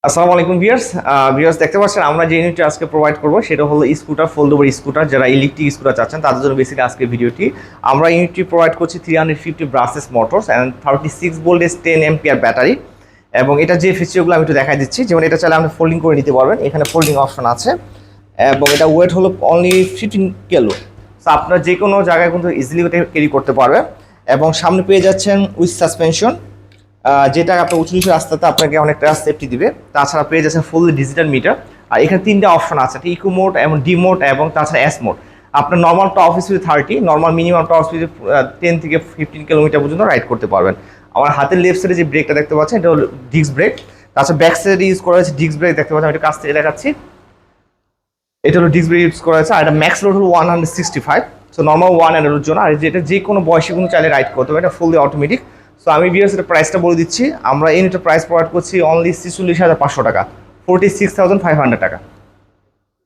আসসালামু আলাইকুম viewers. Viewers দেখতে পাচ্ছেন আমরা যে ইউনিটটা আজকে প্রোভাইড করব সেটা হলো স্কুটার, ফোল্ডেবল স্কুটার। যারা ইলেকট্রিক স্কুটার চাচ্ছেন তাদের জন্য বেসিক্যালি আজকে ভিডিওটি। আমরা ইউনিটটি প্রোভাইড করছি 350 ব্রাসেস motors and 36 voltage 10 ampere battery. এবং এটা যে ফিচারগুলো আমি একটু দেখাই দিচ্ছি, যেমন এটা চাইলে আপনি ফোল্ডিং করে নিতে পারবেন, এখানে ফোল্ডিং অপশন আছে। এবং এটা ওয়েট হলো অনলি 15 কিলো। সো আপনার যে কোনো জায়গায় কিন্তু ইজিলি ক্যারি করতে পারবেন। এবং সামনে পেয়ে যাচ্ছেন উইথ সাসপেনশন, যেটা আপনার উঁচু নিচু রাস্তাতে আপনাকে অনেকটা সেফটি দিবে। তাছাড়া পেয়ে যাচ্ছেন ফুল ডিজিটাল মিটার। আর এখানে তিনটা অপশন আছে, ইকো মোড এবং ডি মোড এবং তাছাড়া এস মোড। আপনার normal top speed 30, normal minimum top speed 10 থেকে 15 কিলোমিটার পর্যন্ত রাইড করতে পারবেন। আমার হাতের লেফট সাইডে যে ব্রেকটা দেখতে পাচ্ছেন এটা হলো ডিস্ক ব্রেক। তাছাড়া ব্যাক সাইডে ইউজ করা হয়েছে ডিস্ক ব্রেক, দেখতে পাচ্ছেন আমি এটা কাছ থেকে দেখাচ্ছি। এটা হলো ডিস্ক ব্রেক ইউজ করা হয়েছে। আর এটা ম্যাক্স লোড হলো 165। সো নর্মাল 1 জন্য। আর যেটা যে কোনো বয়সে কিন্তু চাইলে রাইড করতে হবে, এটা ফুললি অটোমেটিক। সো আমি ভিউয়ার্স এটা প্রাইসটা বলে দিচ্ছি। আমরা এই ইউনিটের প্রাইস প্রোভাইড করছি অনলি 46,500 টাকা, 46,500 টাকা।